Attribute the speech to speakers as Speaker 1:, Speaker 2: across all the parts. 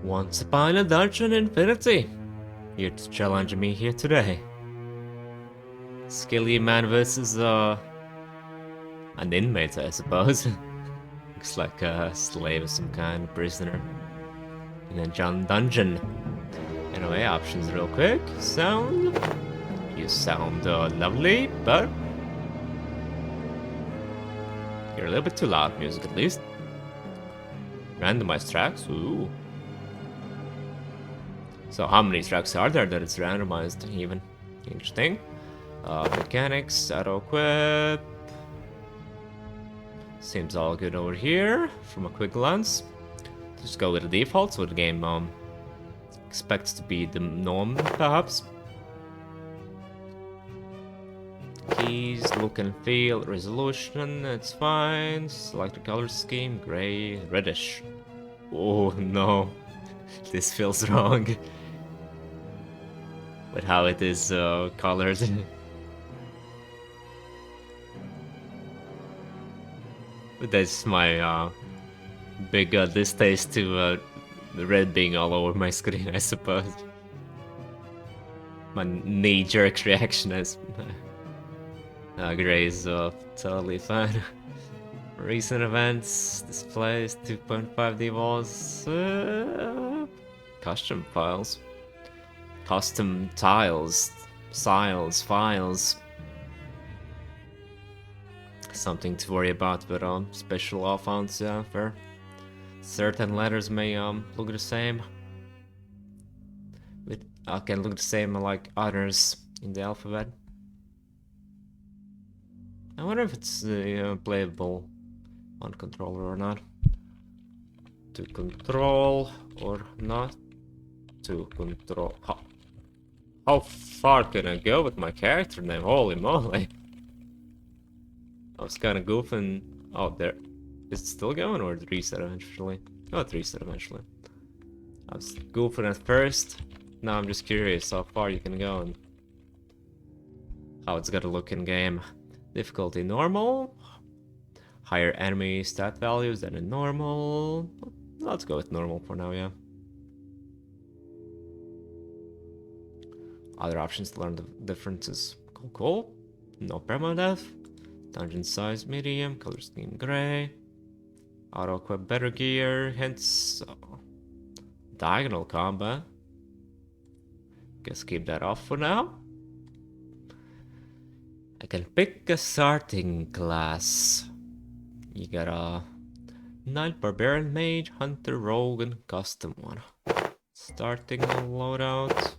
Speaker 1: Once upon a dungeon infinity. Here to challenge me here today. Skilly man versus an inmate, I suppose. Looks like a slave of some kind, a prisoner in a dungeon. Anyway, options real quick. Sound. You sound lovely, but you're a little bit too loud. Music, at least. Randomized tracks. Ooh. So how many tracks are there that it's randomized even? Interesting. Mechanics, auto-equip. Seems all good over here from a quick glance. Just go with the default so the game expects to be the norm, perhaps. Keys, look and feel, resolution, it's fine. Select the color scheme, gray, reddish. Oh no, this feels wrong. With how it is colored. That's my big distaste to the red being all over my screen, I suppose. My knee-jerk reaction is gray is totally fine. Recent events, displays, 2.5D walls, custom files. Custom tiles, files. Something to worry about, but special offense, yeah, fair. Certain letters may look the same. But can look the same like others in the alphabet. I wonder if it's playable on controller or not. To control or not to control. How far can I go with my character name? Holy moly. I was kind of goofing. Oh, there. Is it still going or it reset eventually? Oh, it reset eventually. I was goofing at first. Now I'm just curious how far you can go and how it's gotta look in game. Difficulty normal. Higher enemy stat values than in normal. Let's go with normal for now, yeah. Other options to learn the differences. Cool. No permadeath. Dungeon size medium. Color scheme gray. Auto equip better gear. Hints. Diagonal combat. Guess keep that off for now. I can pick a starting class. You got a Knight, Barbarian, Mage, Hunter, Rogue, and Custom one. Starting loadout.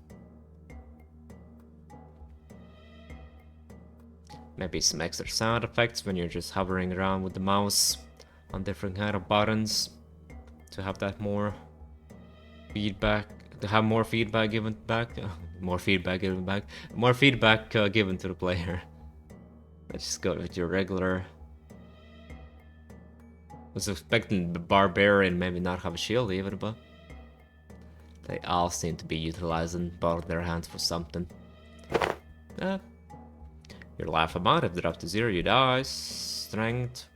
Speaker 1: Maybe some extra sound effects when you're just hovering around with the mouse on different kind of buttons to have that more feedback, to have more feedback given back, more feedback given to the player. Let's just go with your regular. Was expecting the Barbarian maybe not have a shield even, but they all seem to be utilizing both of their hands for something. Your life amount, if dropped to 0, you die. Strength.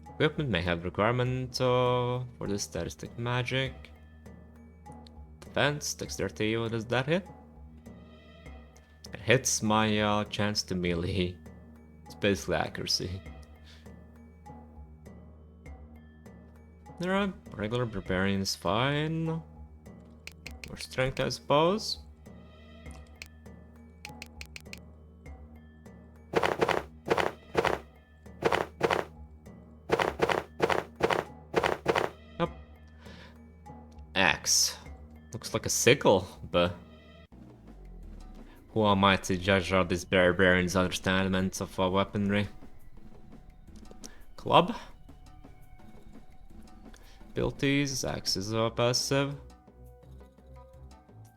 Speaker 1: Equipment may have requirement for the statistic magic. Defense, dexterity, what does that hit? It hits my chance to melee. It's basically accuracy. Alright, regular barbarian is fine. More strength, I suppose. Yep. Axe. Looks like a sickle, but who am I to judge all these barbarians' understanding of weaponry? Club. Abilities, axe is passive.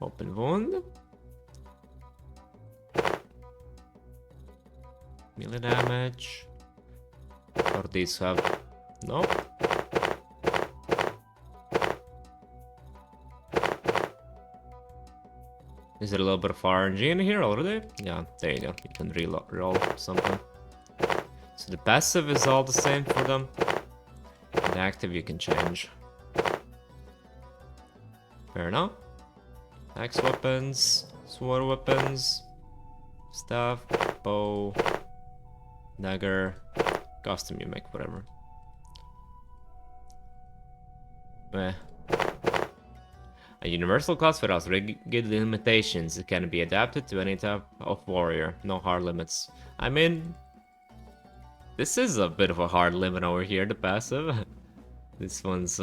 Speaker 1: Open wound. Melee damage. Or these have no. Is there a little bit of RNG in here already? Yeah, there you go. You can roll something. So the passive is all the same for them. The active you can change. Fair enough. Axe weapons, sword weapons, staff, bow, dagger, custom you make, whatever. A universal class without rigid limitations. It can be adapted to any type of warrior. No hard limits. I mean, this is a bit of a hard limit over here, the passive. This one's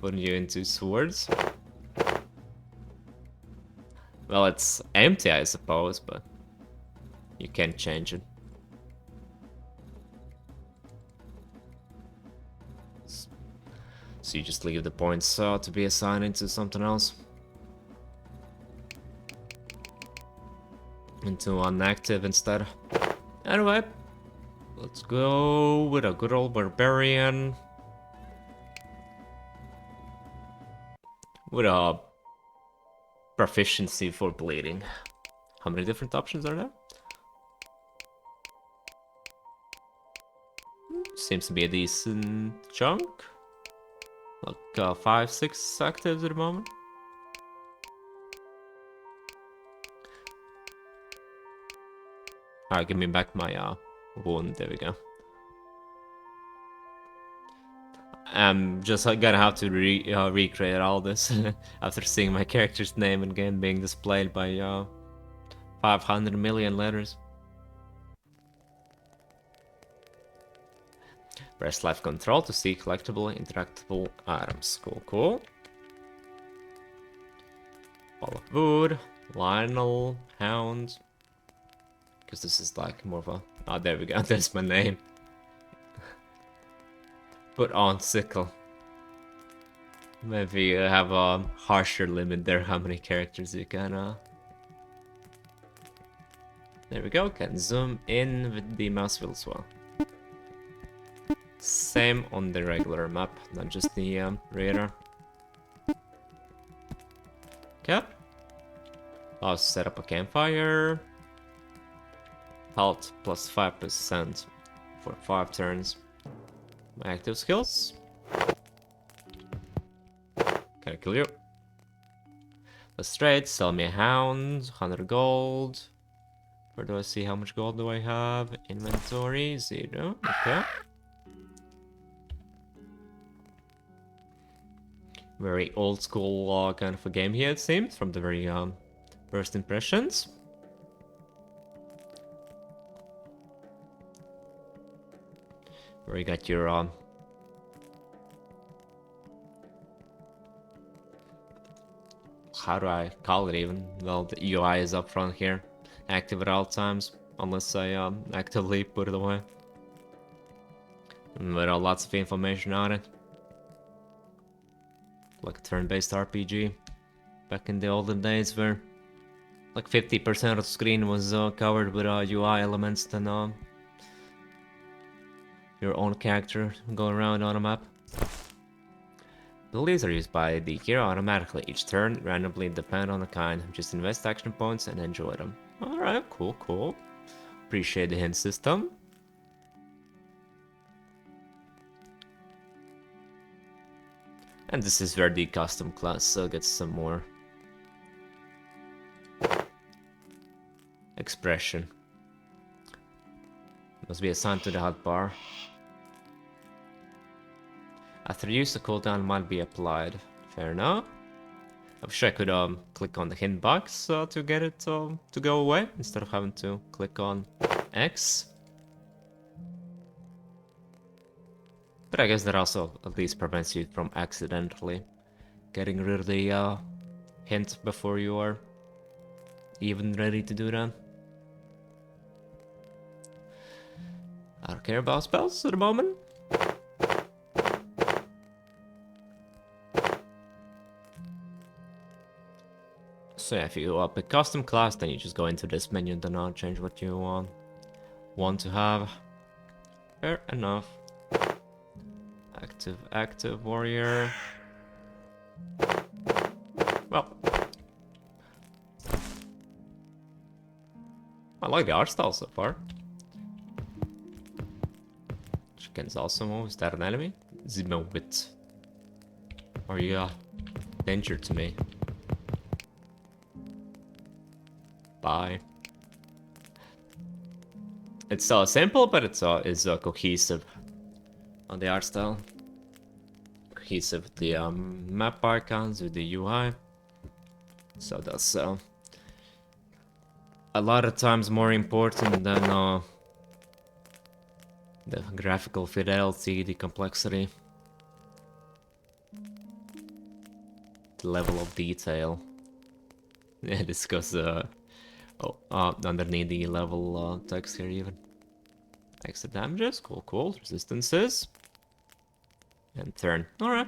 Speaker 1: putting you into swords. Well, it's empty, I suppose, but you can't change it. So you just leave the points to be assigned into something else. Into inactive instead. Anyway, let's go with a good old barbarian. With a proficiency for bleeding. How many different options are there? Seems to be a decent chunk. Like 5, 6 actives at the moment. Alright, give me back my wound. There we go. I'm just gonna have to recreate all this after seeing my character's name again being displayed by 500 million letters. Press left control to see collectible, interactable items. Cool, cool. Ball of wood, Lionel, Hound. Because this is like more of a... Oh, there we go. There's my name. Put on sickle. Maybe have a harsher limit there, how many characters you can... There we go. Can zoom in with the mouse wheel as well. Same on the regular map, not just the radar. Okay. I'll set up a campfire. Health plus 5% for 5 turns. My active skills. Can I kill you? Let's trade. Sell me a hound. 100 gold. Where do I see how much gold do I have? Inventory 0. Okay. Very old school kind of a game here, it seems, from the very first impressions. Where you got your how do I call it even? Well, the UI is up front here, active at all times, unless I actively put it away. And with lots of information on it. Like a turn-based RPG. Back in the olden days where like 50% of the screen was covered with UI elements than your own character going around on a map. Abilities are used by the hero automatically each turn, randomly depend on the kind. Just invest action points and enjoy them. Alright, cool, cool. Appreciate the hint system. And this is where the custom class gets some more expression. Must be assigned to the hotbar. After use, a cooldown might be applied. Fair enough. I wish I could click on the hint box to get it to go away instead of having to click on X. But I guess that also at least prevents you from accidentally getting rid of the hint before you are even ready to do that. I don't care about spells at the moment. So yeah, if you pick custom class, then you just go into this menu and then change what you want to have. Fair enough. Active warrior. Well, I like the art style so far. Chicken's also move. Is that an enemy? Zimobit. Or you danger to me. Bye. It's simple, but it's cohesive on the art style. Cohesive with the map icons, with the UI. So that's a lot of times more important than the graphical fidelity, the complexity, the level of detail. Yeah, discuss underneath the level text here even. Extra damages, cool. Resistances. And turn. Alright.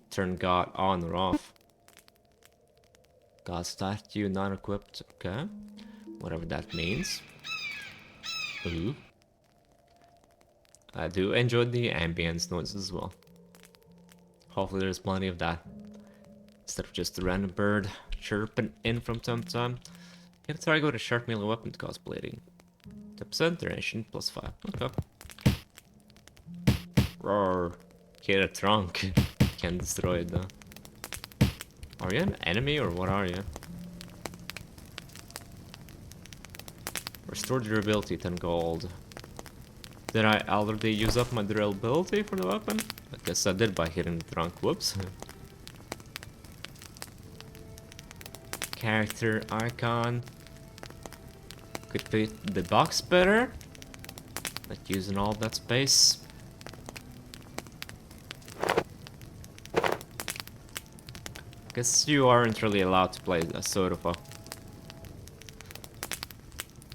Speaker 1: Turn God on or off. God statue not equipped. Okay. Whatever that means. Ooh. I do enjoy the ambience noise as well. Hopefully there's plenty of that. Instead of just a random bird chirping in from time to time. You have to try to go to sharp melee weapon to cause bleeding. 10% duration plus 5. Okay. Roar. Hit a trunk. Can't destroy it though. Are you an enemy or what are you? Restore durability 10 gold. Did I already use up my durability for the weapon? I guess I did by hitting the trunk. Whoops. Character icon. Could fit the box better. Not using all that space. Guess you aren't really allowed to play a sort of a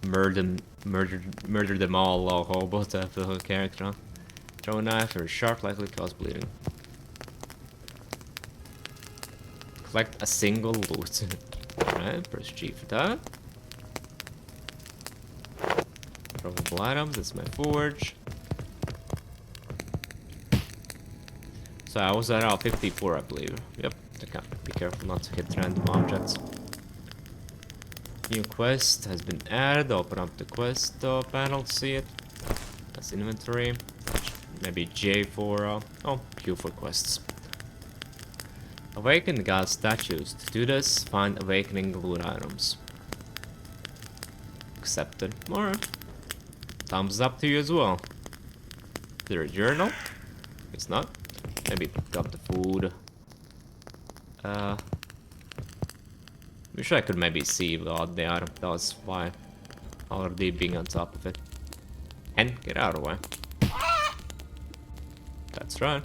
Speaker 1: murder them all hobo type of character. Throw a knife or sharp likely cause bleeding. Collect a single loot. Alright, press G for that. Throwable items, that's my forge. So I was at 54, I believe. Yep, okay. Be careful not to hit random objects. New quest has been added. Open up the quest panel to see it. That's inventory. Maybe J for Q for quests. Awaken God statues. To do this, find awakening loot items. Accepted. Alright. Thumbs up to you as well. Is there a journal? It's not. Maybe pick up the food. Wish I could maybe see what the item does by already being on top of it. And get out of the way. That's right.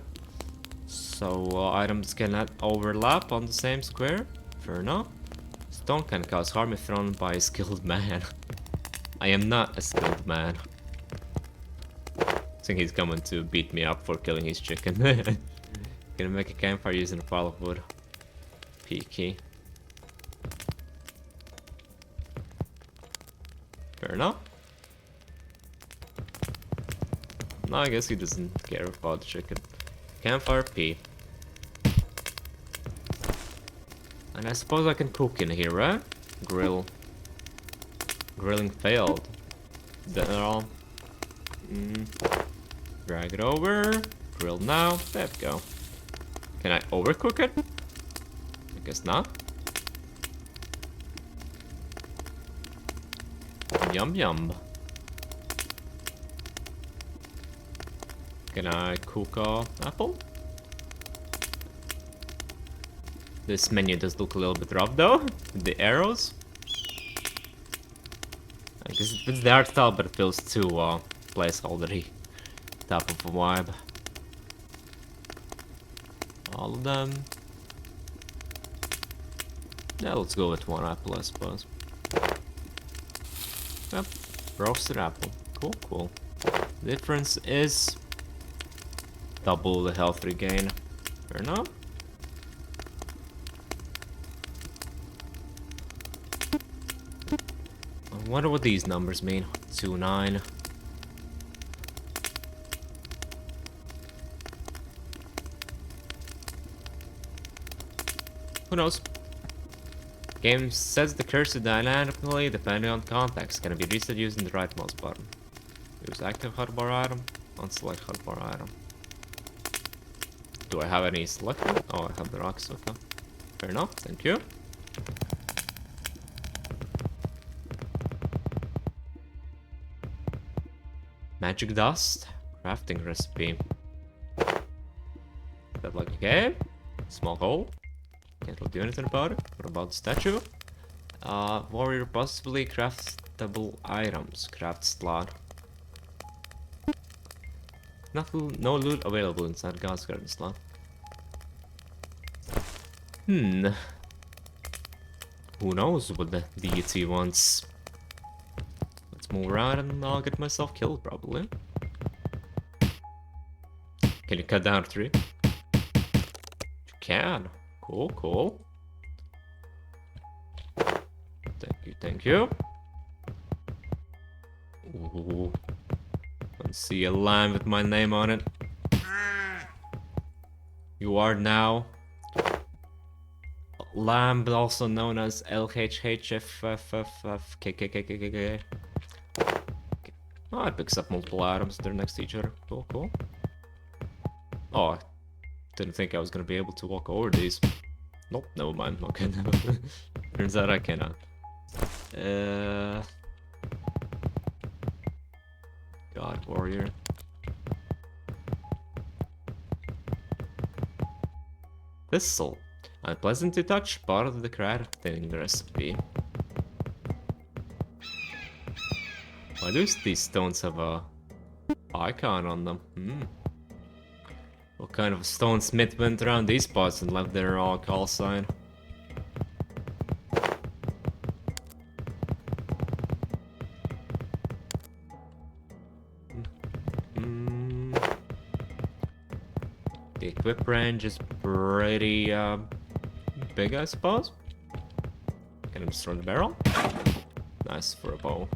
Speaker 1: So items cannot overlap on the same square. Fair enough. Stone can cause harm if thrown by a skilled man. I am not a skilled man. I think he's coming to beat me up for killing his chicken. Gonna make a campfire using a pile of wood. P key. Fair enough. No, I guess he doesn't care about the chicken. Campfire P. And I suppose I can cook in here, right? Grill. Grilling failed. Then all. Drag it over. Grill now. There we go. Can I overcook it? I guess not. Yum yum. Can I cook apple? This menu does look a little bit rough though. The arrows. I guess it fits the art style, but it feels too placeholdery type of a vibe. All of them. Yeah, let's go with one apple, I suppose. Yep, roasted apple. Cool. Difference is double the health regain. Fair enough. I wonder what these numbers mean. 2, 9. Who knows? Game sets the cursor dynamically depending on context. Can be reset using the right mouse button. Use active hotbar item. Unselect hotbar item. Do I have any selected? Oh, I have the rocks, okay. Fair enough, thank you. Magic dust, crafting recipe. That like okay? Small hole. Can't really do anything about it. What about the statue? Warrior possibly craftable items. Craft slot. No loot available inside God's Garden slot. Who knows what the deity wants? Let's move around and I'll get myself killed probably. Can you cut down a tree? You can. Cool, cool. Thank you. Ooh. Let's see a line with my name on it. You are now Lamb, also known as LHHFFFKKKKK. Oh, it picks up multiple items. They're next to each other. Cool, cool. Oh, I didn't think I was gonna be able to walk over these. Nope, never mind. Okay, turns out I cannot. God warrior. Thistle. Unpleasant to touch, part of the crafting recipe. Why do these stones have a icon on them? What kind of stonesmith went around these spots and left their call sign? The equip range is pretty big, I suppose. Can I destroy the barrel? Nice for a bow.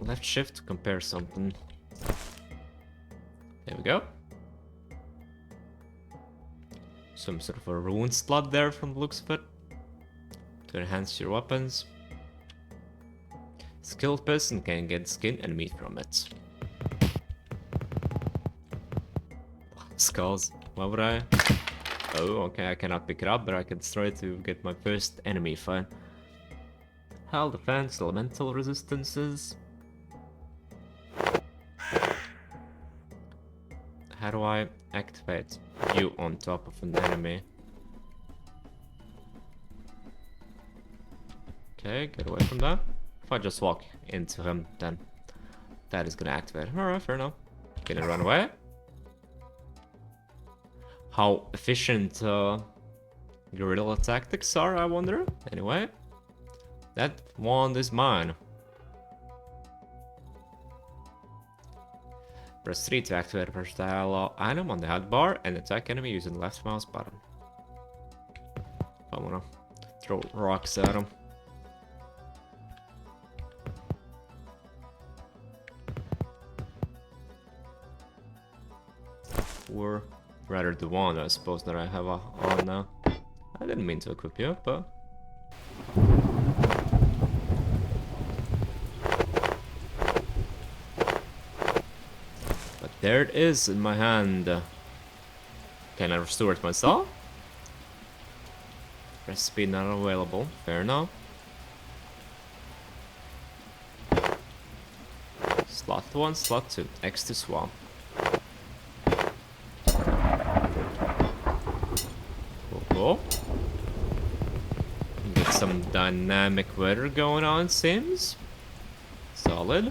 Speaker 1: Left shift to compare something. There we go. Some sort of a rune slot there from the looks of it. To enhance your weapons. Skilled person can get skin and meat from it. Skulls. Why would I? Oh, okay, I cannot pick it up, but I can destroy it to get my first enemy fine. Hull defense, elemental resistances. How do I activate you on top of an enemy? Okay, get away from that. If I just walk into him, then that is gonna activate. Alright, fair enough. Can I run away? How efficient guerrilla tactics are, I wonder. Anyway, that wand is mine. Press 3 to activate a versatile item on the health bar and attack enemy using the left mouse button. I wanna throw rocks at him. Or rather the wand, I suppose, that I have on now. I didn't mean to equip you, but... there it is in my hand. Can I restore it myself? Recipe not available. Fair enough. Slot 1, slot 2. X to swamp. Cool. Get some dynamic weather going on, seems. Solid.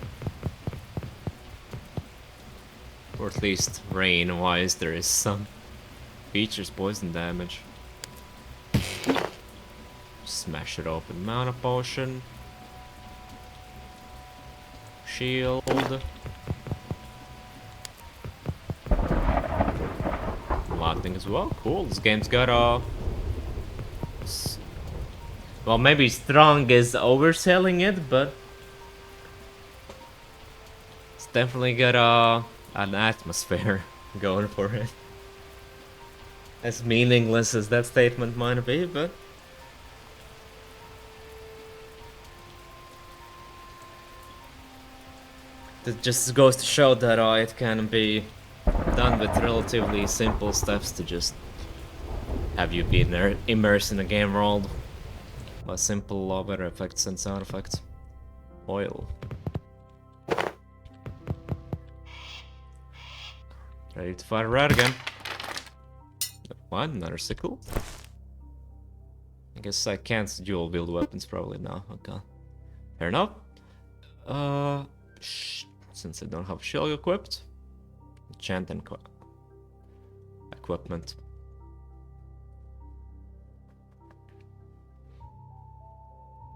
Speaker 1: Or at least rain-wise, there is some. Features poison damage. Smash it open. Mana potion. Shield. Lightning as well. Cool. This game's got well, maybe strong is overselling it, but it's definitely got an atmosphere going for it. As meaningless as that statement might be, but That just goes to show that it can be done with relatively simple steps to just have you be immersed in a game world by simple weather effects and sound effects. Oil. Ready to fire red again. What? Another sickle? I guess I can't dual wield weapons probably now. Okay. Fair enough. Since I don't have shield equipped, enchant and equipment.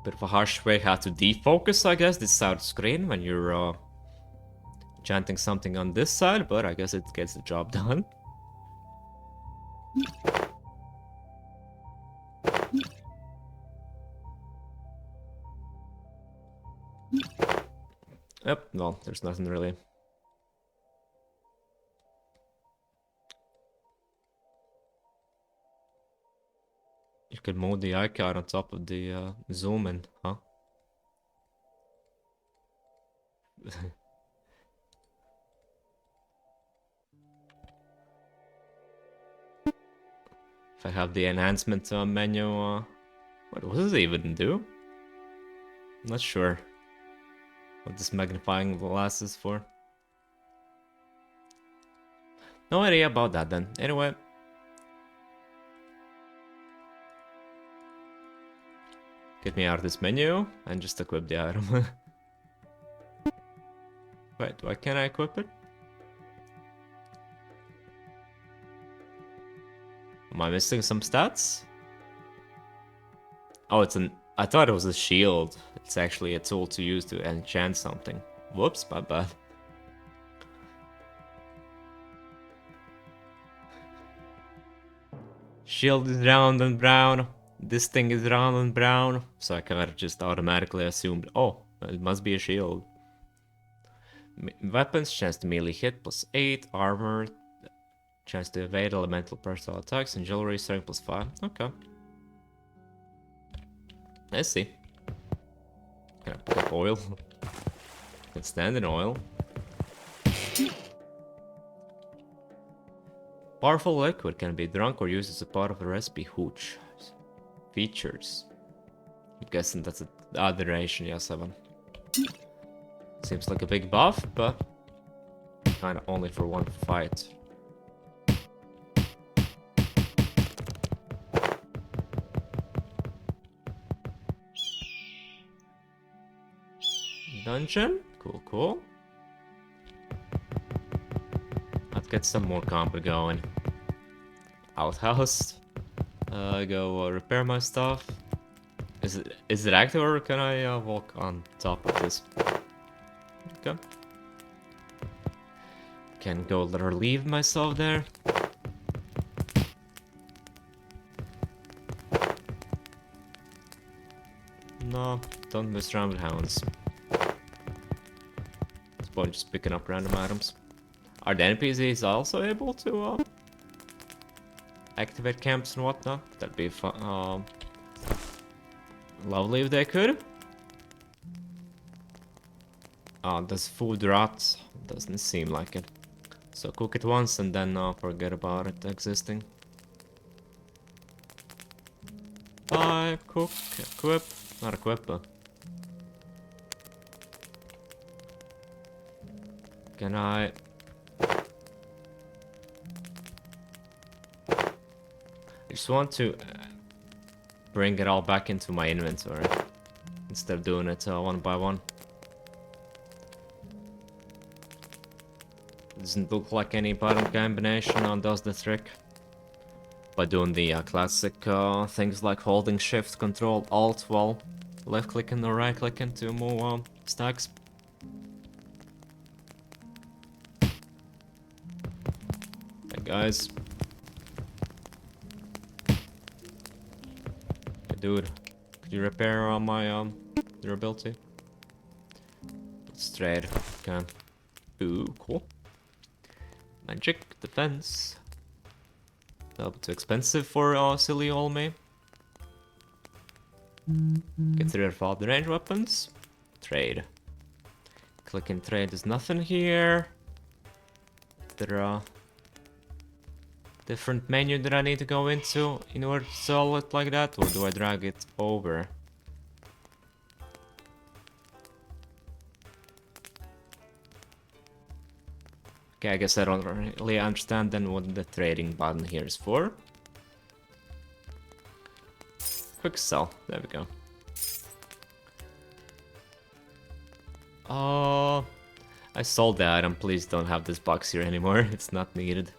Speaker 1: Bit of a harsh way how to defocus, I guess, this side of the screen when you're enchanting something on this side, but I guess it gets the job done. Yep, well, there's nothing really. You could move the icon on top of the zoom in, huh? If I have the enhancement menu, what does it even do? I'm not sure what this magnifying glass is for. No idea about that then. Anyway. Get me out of this menu and just equip the item. Wait, why can't I equip it? Am I missing some stats? Oh, it's an... I thought it was a shield. It's actually a tool to use to enchant something. Whoops, my bad. Shield is round and brown. This thing is round and brown. So I kind of just automatically assumed, oh, it must be a shield. Weapons, chance to melee hit +8, armor, chance to evade elemental personal attacks, and jewelry strength +5. Okay. I see. Can I pick up oil? Can stand in oil. Powerful liquid can be drunk or used as a part of a recipe. Hooch. Features. I'm guessing that's the other duration, yeah, 7. Seems like a big buff, but kinda only for one fight. Dungeon? Cool, cool. Let's get some more combo going. Outhouse. Go repair my stuff. Is it active or can I walk on top of this? Okay. Can go relieve myself there. No, don't mess around with hounds. It's probably just picking up random items. Are the NPCs also able to activate camps and whatnot? That'd be fun. Lovely if they could. Does food rot? Doesn't seem like it. So cook it once and then forget about it existing. Buy, cook, equip. Not equip, but... Can I... I just want to bring it all back into my inventory instead of doing it one by one. Doesn't look like any button combination does the trick. By doing the classic things like holding shift, control, alt while left clicking or right clicking to move stacks. Hey guys. Hey dude, could you repair my durability? Let's trade. Okay. Ooh, cool. Magic, defense. A bit too expensive for silly old me. Get rid of all the range weapons. Trade. Click and trade, there's nothing here. There are different menu that I need to go into in order to sell it like that, or do I drag it over? Okay, I guess I don't really understand then what the trading button here is for. Quick sell, there we go. I sold the item, please don't have this box here anymore, it's not needed.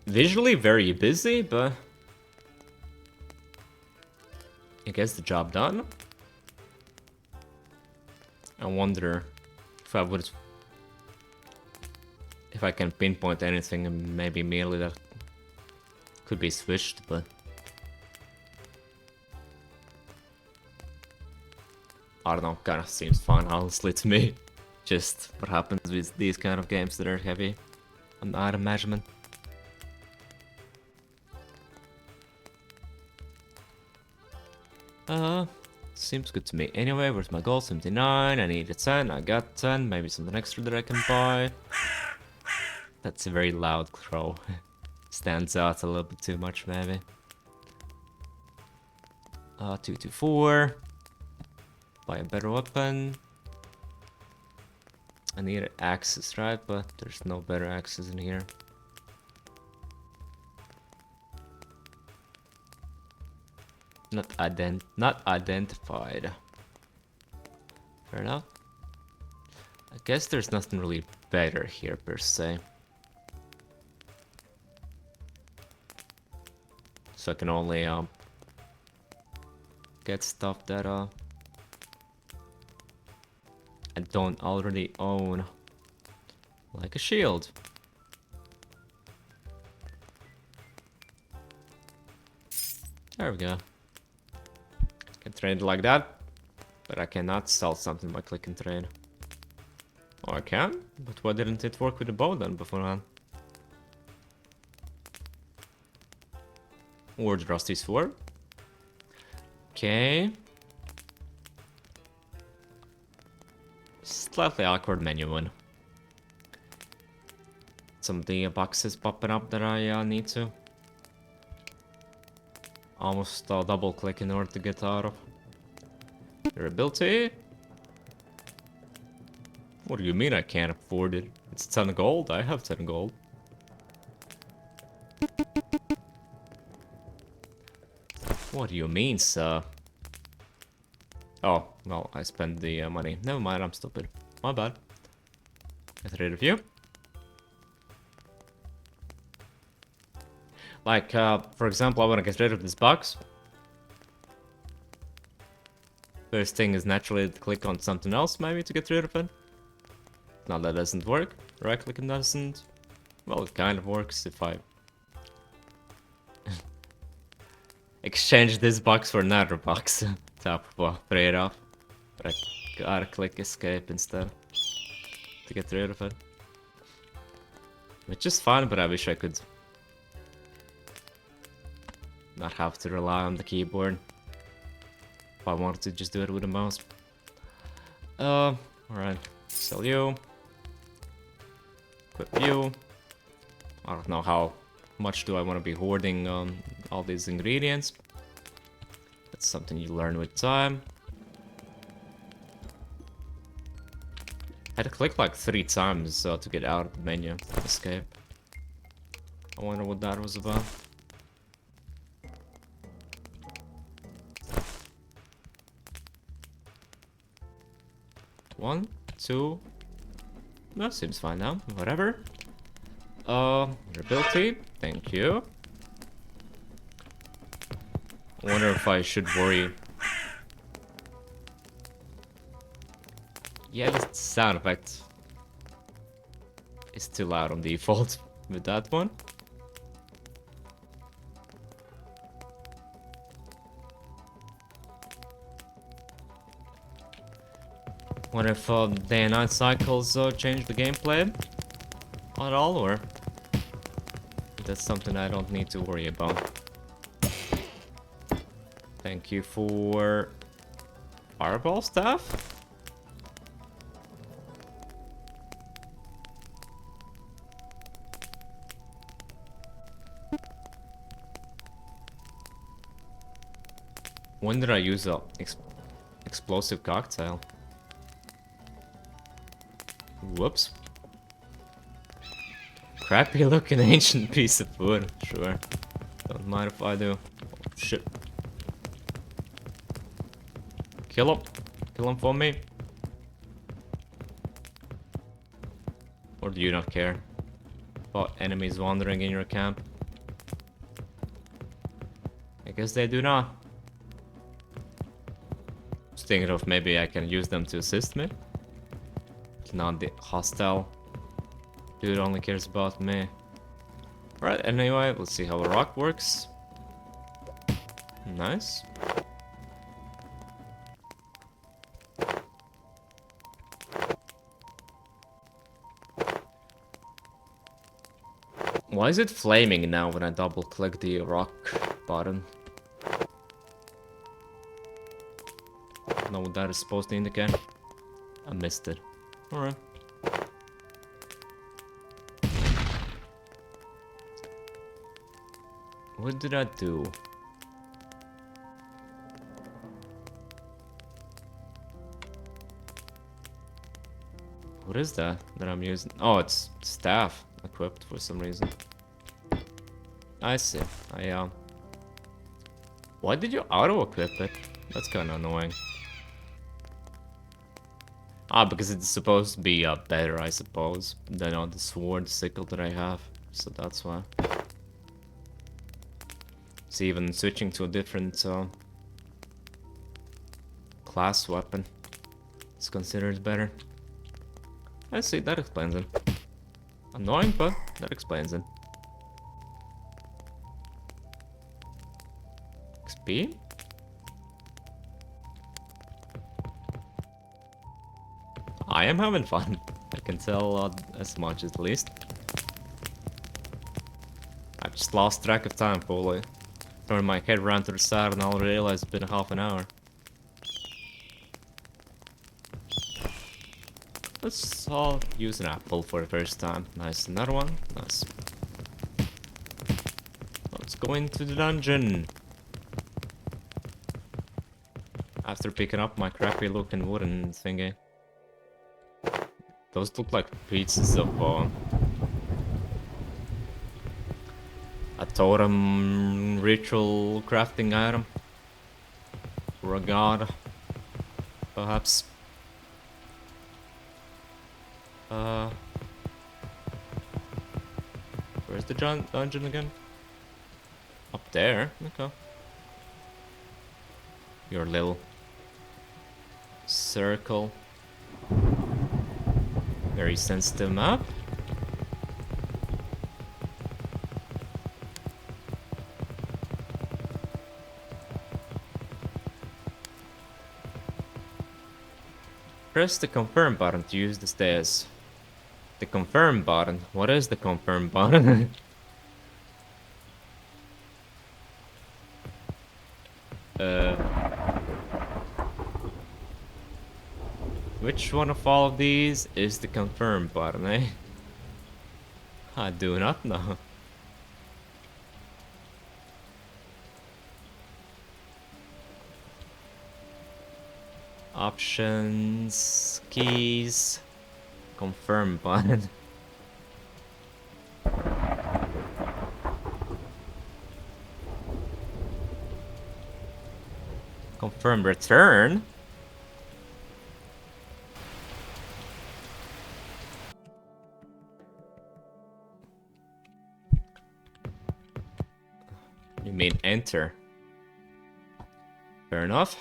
Speaker 1: Visually very busy, but I guess the job done. I wonder if I can pinpoint anything and maybe merely that could be switched, but I don't know, kinda seems fun honestly to me. Just what happens with these kind of games that are heavy on item measurement. Seems good to me. Anyway, where's my goal? 79, I need a 10, I got 10, maybe something extra that I can buy. That's a very loud crow. Stands out a little bit too much, maybe. 224. Buy a better weapon. I need an axes, right? But there's no better axes in here. Not identified. Fair enough. I guess there's nothing really better here per se. So I can only get stuff that I don't already own. Like a shield. There we go. Can trade like that, but I cannot sell something by click and trade. Oh, I can? But why didn't it work with the bow then beforehand? Or the rusty sword? Okay. Slightly awkward menu one. Some of the boxes popping up that I need to almost double click in order to get out of. Durability? What do you mean I can't afford it? It's 10 gold? I have 10 gold. What do you mean, sir? Oh, well, I spent the money. Never mind, I'm stupid. My bad. Get rid of you. Like, for example, I want to get rid of this box. First thing is naturally to click on something else, maybe, to get rid of it. Now that doesn't work. Right click and doesn't. Well, it kind of works if I exchange this box for another box. Tap trade off. But I gotta click escape instead to get rid of it. Which is fine, but I wish I could not have to rely on the keyboard if I wanted to just do it with a mouse. Alright. Sell you. Equip you. I don't know how much do I want to be hoarding all these ingredients. That's something you learn with time. I had to click like 3 times to get out of the menu. Escape. I wonder what that was about. One, two. That seems fine now. Whatever. Ability. Thank you. I wonder if I should worry. Yeah, the sound effect is too loud on default with that one. What if day and night cycles change the gameplay at all, or that's something I don't need to worry about? Thank you for fireball staff. When did I use a explosive cocktail? Whoops. Crappy looking ancient piece of wood. Sure. Don't mind if I do. Oh, shit. Kill him. Kill him for me. Or do you not care about enemies wandering in your camp? I guess they do not. Just thinking of maybe I can use them to assist me. Not the hostile dude only cares about me. Right, anyway, let's see how a rock works. Nice. Why is it flaming now when I double click the rock button? Know what that is supposed to indicate? I missed it. Alright. What did I do? What is that I'm using? Oh, it's staff equipped for some reason. I see. Why did you auto-equip it? That's kind of annoying. Ah, because it's supposed to be better, I suppose, than on the sword sickle that I have. So that's why. It's even switching to a different class weapon. It's considered better. I see, that explains it. Annoying, but that explains it. XP? I am having fun. I can tell as much at least. I just lost track of time fully. Turned my head around to the side and I'll realize it's been a half an hour. Let's all use an apple for the first time. Nice, another one. Nice. Let's go into the dungeon. After picking up my crappy looking wooden thingy. Those look like pieces of a totem ritual crafting item. For a god. Perhaps. Where's the dungeon again? Up there? Okay. Your little circle. Very sensitive map. Press the confirm button to use the stairs. The confirm button? What is the confirm button? Which one of all of these is the confirm button, eh? I do not know. Options, keys, confirm button. Confirm return? You mean enter? Fair enough.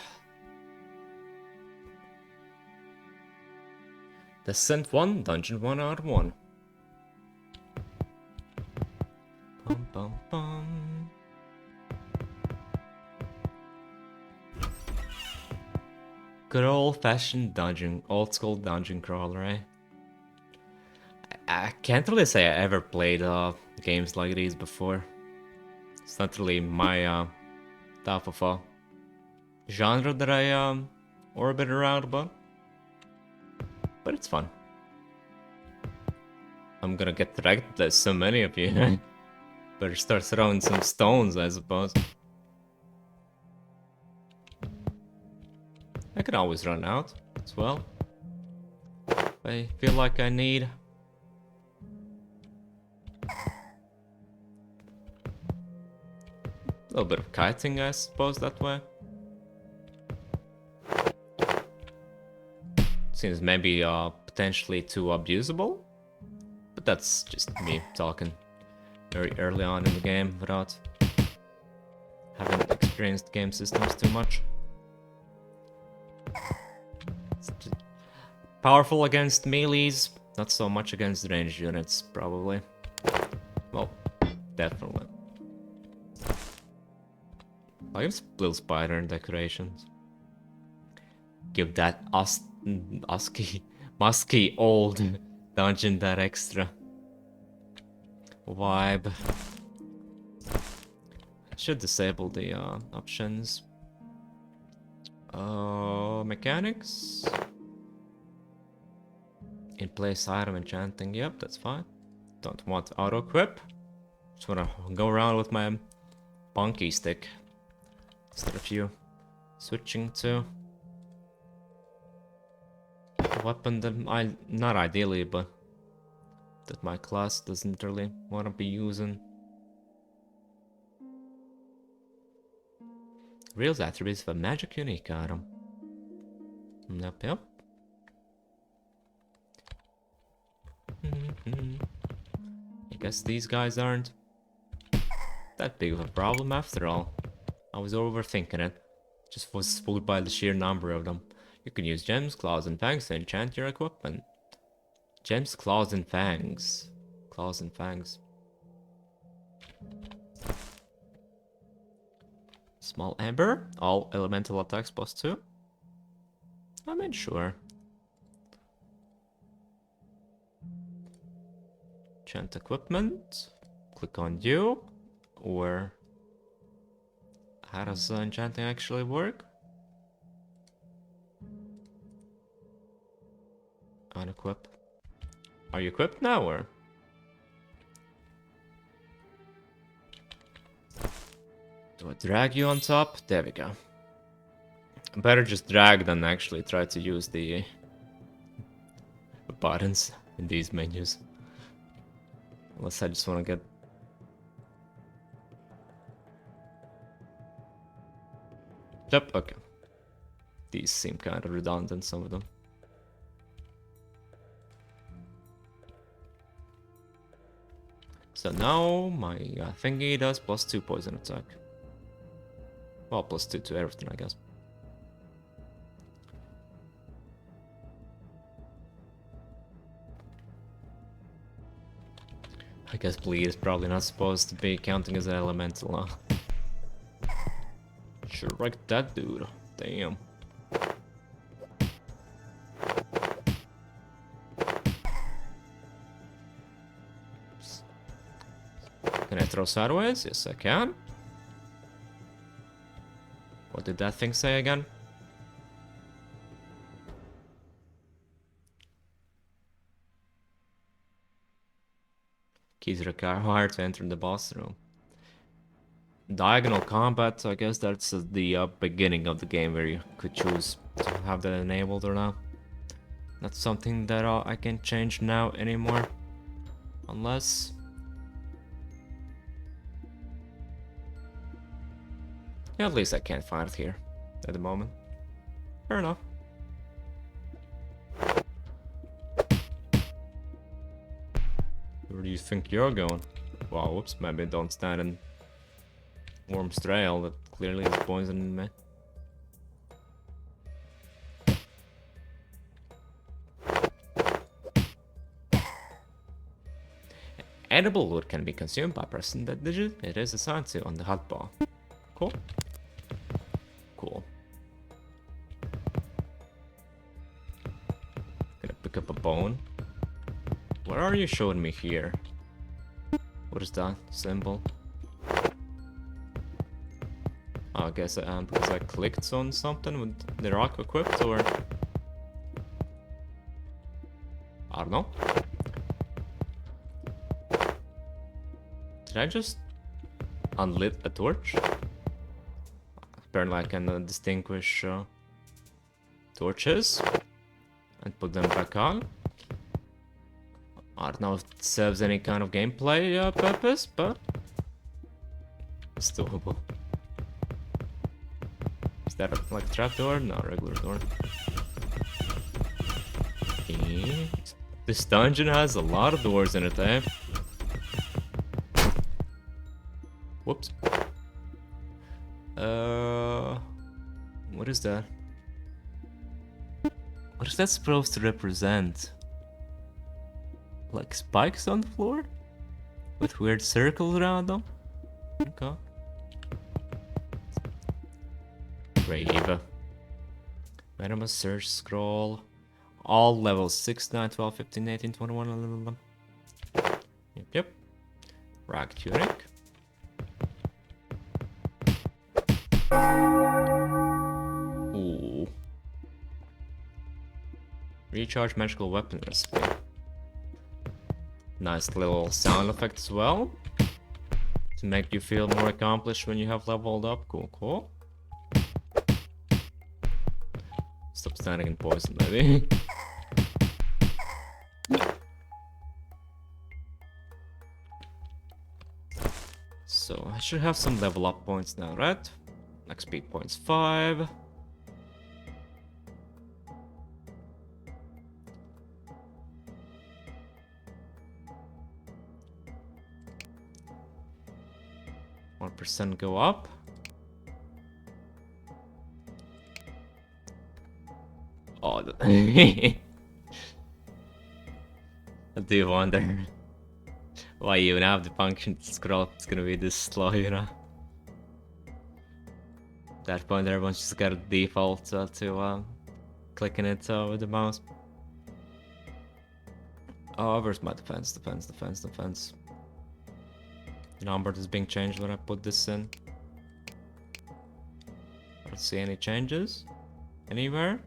Speaker 1: Descent 1, Dungeon 1 out of 1. Bum, bum, bum. Good old-fashioned dungeon, old-school dungeon crawler, eh? I can't really say I ever played games like these before. It's not really my type of genre that I orbit around about. But it's fun. I'm gonna get wrecked, there's so many of you. Better start throwing some stones, I suppose. I can always run out as well. If I feel like I need. A little bit of kiting, I suppose, that way. Seems maybe potentially too abusable. But that's just me talking very early on in the game without having experienced game systems too much. It's just powerful against melees, not so much against ranged units, probably. Well, definitely. I guess little spider and decorations. Give that musky old dungeon that extra vibe. Should disable the options. Mechanics. In place item enchanting. Yep, that's fine. Don't want auto equip. Just wanna go around with my bonky stick instead of you switching to a weapon that not ideally, but that my class doesn't really want to be using. Real attributes of a magic unique item. Yep, yep. I guess these guys aren't that big of a problem after all. I was overthinking it. Just was fooled by the sheer number of them. You can use gems, claws, and fangs to enchant your equipment. Gems, claws, and fangs. Claws and fangs. Small amber. All elemental attacks +2. I mean, sure. Enchant equipment. Click on you. Or how does enchanting actually work? Unequip. Are you equipped now or? Do I drag you on top? There we go. Better just drag than actually try to use the buttons in these menus. Unless I just want to get... Yep, okay. These seem kind of redundant, some of them. So now my thingy does +2 poison attack. Well, +2 to everything, I guess. I guess bleed is probably not supposed to be counting as an elemental, huh? Sure, like that dude. Damn. Can I throw sideways? Yes, I can. What did that thing say again? Keys required to enter the boss room. Diagonal combat, I guess that's the beginning of the game where you could choose to have that enabled or not. Not something that I can change now anymore. Unless... yeah, at least I can't find it here at the moment. Fair enough. Where do you think you're going? Wow, whoops, maybe don't stand in Worm's trail, that clearly is poisoning me. Edible wood can be consumed by pressing the digit it is assigned to on the hotbar. Cool. Cool. are you showing me here? What is that symbol? Oh, I guess I am because I clicked on something with the rock equipped, or I don't know. Did I just unlit a torch? Apparently I can distinguish torches and put them back on. I don't know if it serves any kind of gameplay purpose, but it's doable. Is that like a trapdoor? No, regular door. Okay. This dungeon has a lot of doors in it, eh? Whoops. What is that? What is that supposed to represent? Like spikes on the floor? With weird circles around them? Okay. Grave. Venomous Search Scroll. All levels 6, 9, 12, 15, 18, 21, 11. Yep. Rag Tunic. Ooh. Recharge Magical Weapon Recipe. Nice little sound effect as well. To make you feel more accomplished when you have leveled up. Cool, cool. Stop standing in poison, maybe. So, I should have some level up points now, right? XP points 5. % go up. Oh, I do wonder why you even have the function to scroll. It's gonna be this slow, you know. At that point, everyone's just got a default to clicking it with the mouse. Oh, where's my defense? Defense. The number is being changed when I put this in. I don't see any changes anywhere.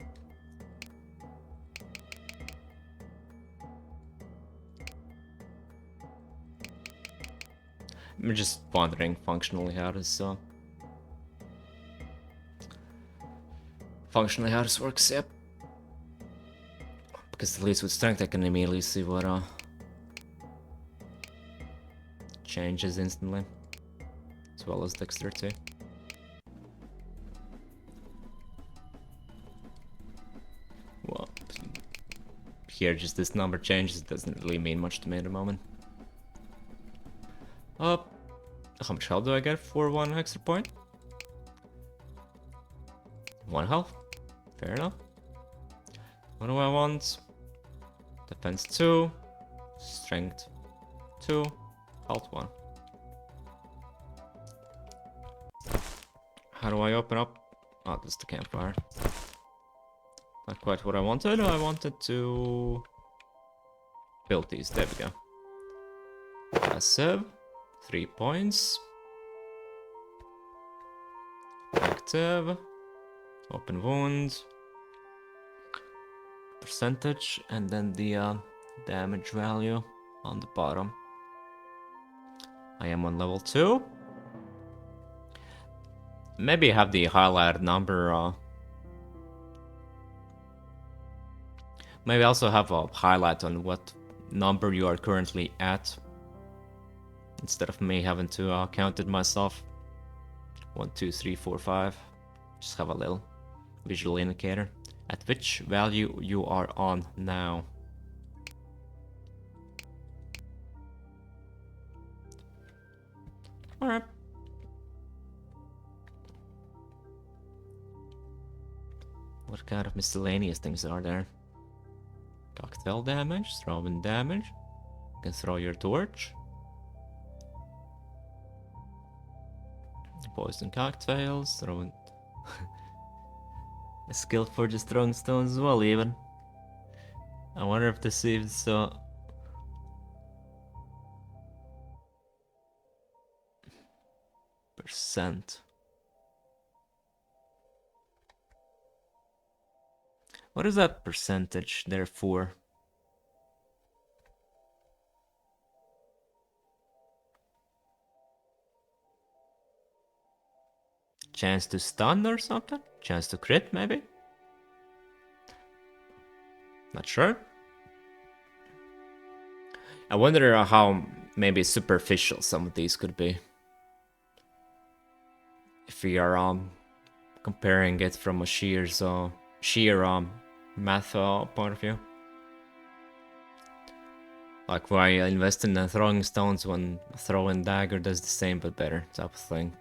Speaker 1: I'm just wondering functionally how this works. Yep. Because at least with strength I can immediately see what changes instantly, as well as dexterity. Well, here just this number changes. It doesn't really mean much to me at the moment. How much health do I get for 1 extra point? 1 health. Fair enough. What do I want? Defense 2, strength 2, health 1. How do I open up? Oh, this is the campfire. Not quite what I wanted. I wanted to build these. There we go. Passive. 3 points. Active. Open wound. Percentage. And then the damage value on the bottom. I am on level 2. Maybe have the highlighted number. Maybe also have a highlight on what number you are currently at, instead of me having to count it myself. 1, 2, 3, 4, 5. Just have a little visual indicator at which value you are on now. Alright. What kind of miscellaneous things are there? Cocktail damage, throwing damage. You can throw your torch. Poison cocktails, throwing a skill for just throwing stones as well, even. I wonder if this is Percent. What is that percentage there for? Chance to stun or something? Chance to crit, maybe? Not sure. I wonder how maybe superficial some of these could be. If we are comparing it from a sheer math point of view. Like why invest in throwing stones when throwing dagger does the same but better type of thing.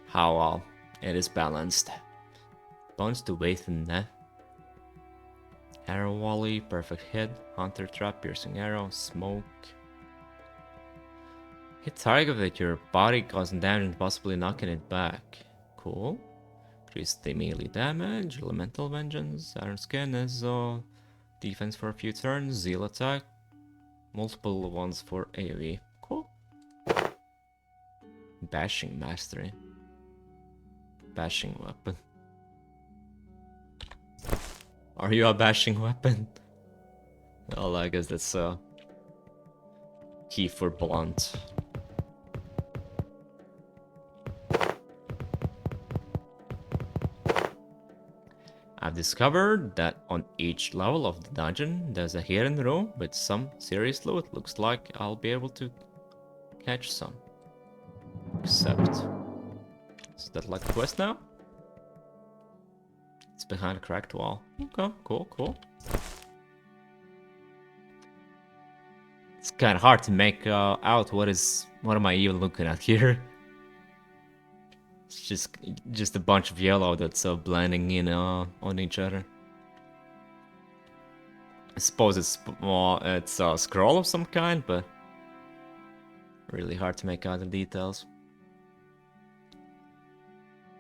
Speaker 1: How it is balanced. Bones to weight and net. Arrow volley, perfect hit, hunter trap, piercing arrow, smoke. Hit target with your body causing damage and possibly knocking it back. Cool. Increase the melee damage, elemental vengeance, iron skin, Ezo, defense for a few turns, zeal attack, multiple ones for AoE. Cool. Bashing mastery. Bashing weapon. Are you a bashing weapon? Well, I guess that's key for blunt. I've discovered that on each level of the dungeon there's a hidden room with some serious loot. Looks like I'll be able to catch some. Except... is that like a quest now? It's behind a cracked wall. Okay, cool. It's kind of hard to make out what am I even looking at here. It's just a bunch of yellow that's blending in on each other. I suppose it's a scroll of some kind, but really hard to make out the details.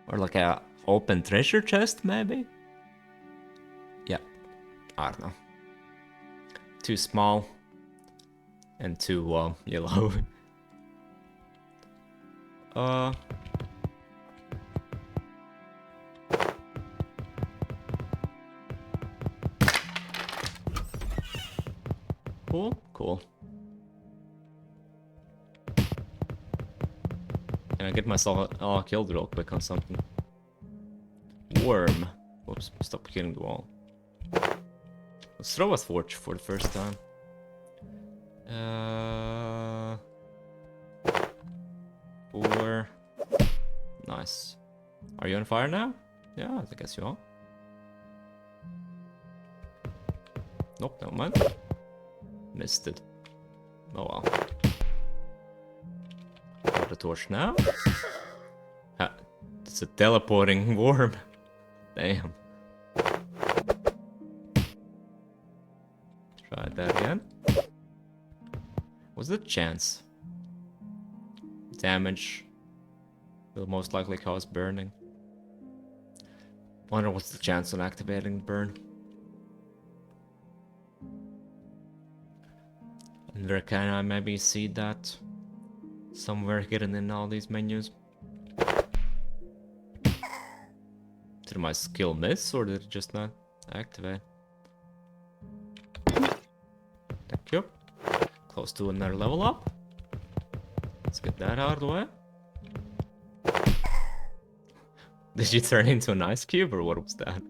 Speaker 1: Or like a open treasure chest, maybe? Yeah, I don't know. Too small and too yellow. Cool. Can I get myself all killed real quick on something? Worm. Whoops, stop hitting the wall. Let's throw a torch for the first time. 4. Nice. Are you on fire now? Yeah, I guess you are. Nope, never mind. Missed it. Oh well. Got the torch now. Ha, it's a teleporting worm. Damn. Try that again. What's the chance? Damage will most likely cause burning. Wonder what's the chance on activating burn. And where can I maybe see that? Somewhere hidden in all these menus. Did my skill miss or did it just not activate? Thank you. Close to another level up. Let's get that out of the way. Did you turn into an ice cube or what was that?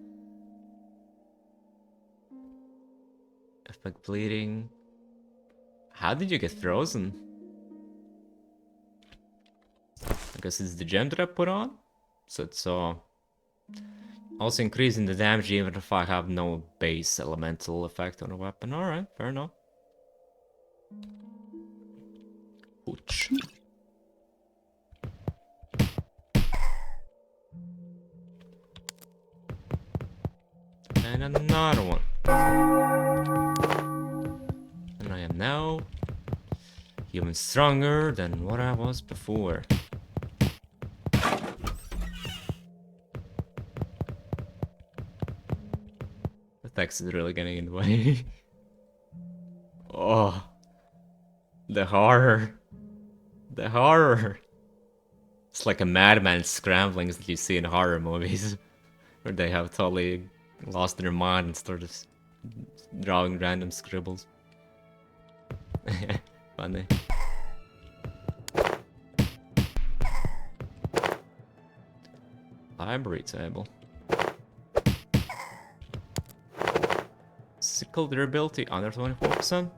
Speaker 1: Effect bleeding. How did you get frozen? I guess it's the gem that I put on. So it's also increasing the damage even if I have no base elemental effect on a weapon. Alright, fair enough. Ouch. And another one. And I am now even stronger than what I was before. The text is really getting in the way. Oh. The horror. The horror. It's like a madman scramblings that you see in horror movies. Where they have totally lost their mind and started drawing random scribbles. Funny. Library table. Sickle durability under 24%.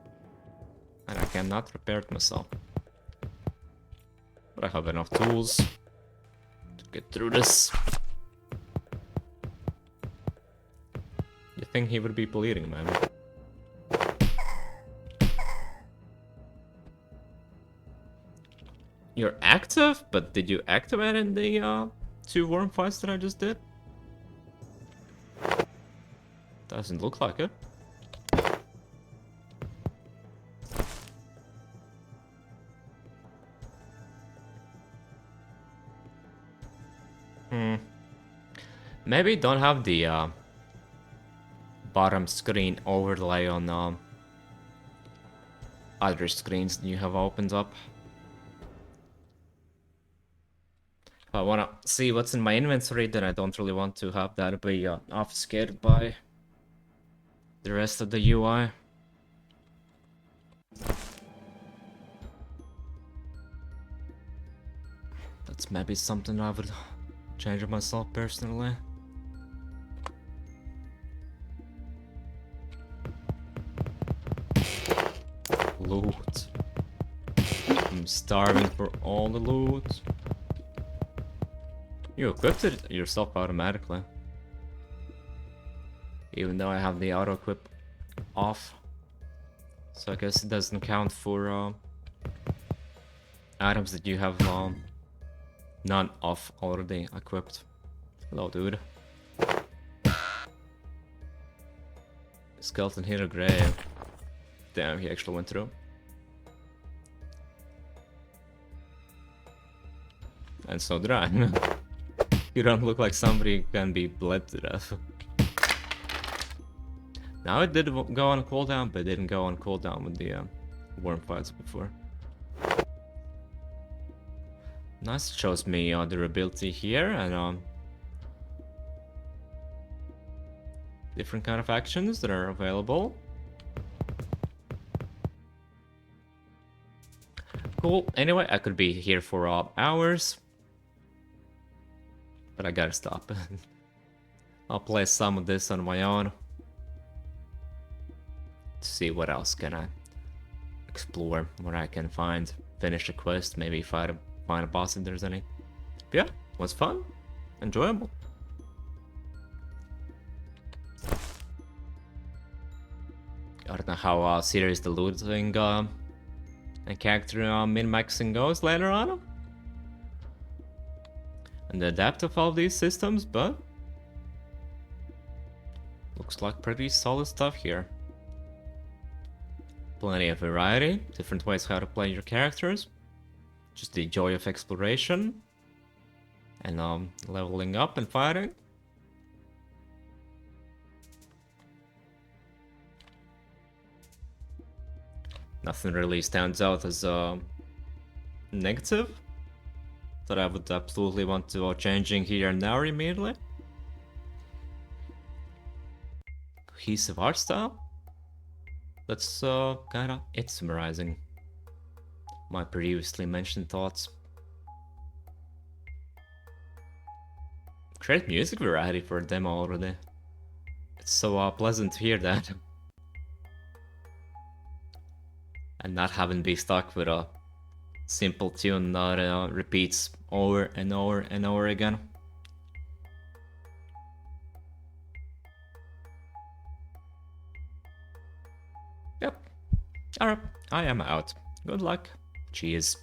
Speaker 1: And I cannot repair it myself. But I have enough tools to get through this. You think he would be bleeding, man? You're active? But did you activate in the 2 worm fights that I just did? Doesn't look like it. Maybe don't have the bottom screen overlay on other screens that you have opened up. If I wanna see what's in my inventory, then I don't really want to have that be obfuscated by the rest of the UI. That's maybe something I would change myself personally. Loot. I'm starving for all the loot. You equipped it yourself automatically. Even though I have the auto equip off. So I guess it doesn't count for items that you have none off already equipped. Hello, dude. Skeleton hit a grave. Damn, he actually went through. And so did I. You don't look like somebody who can be bled to death. Now it did go on cooldown, but it didn't go on cooldown with the worm fights before. Nice, it shows me durability here and different kind of actions that are available. Cool. Anyway, I could be here for hours. But I gotta stop. I'll play some of this on my own. To see what else can I explore, what I can find. Finish a quest, maybe find a boss if there's any. But yeah, was fun. Enjoyable. I don't know how serious the looting and character min-maxing goes later on. And the depth of all these systems, but looks like pretty solid stuff here. Plenty of variety, different ways how to play your characters. Just the joy of exploration. And leveling up and fighting. Nothing really stands out as negative that I would absolutely want to changing here and now immediately. Cohesive art style. That's kinda it, summarizing my previously mentioned thoughts. Great music variety for a demo already. It's so pleasant to hear that. And not having to be stuck with a simple tune that repeats over and over and over again. Yep. Alright, I am out. Good luck. Cheers.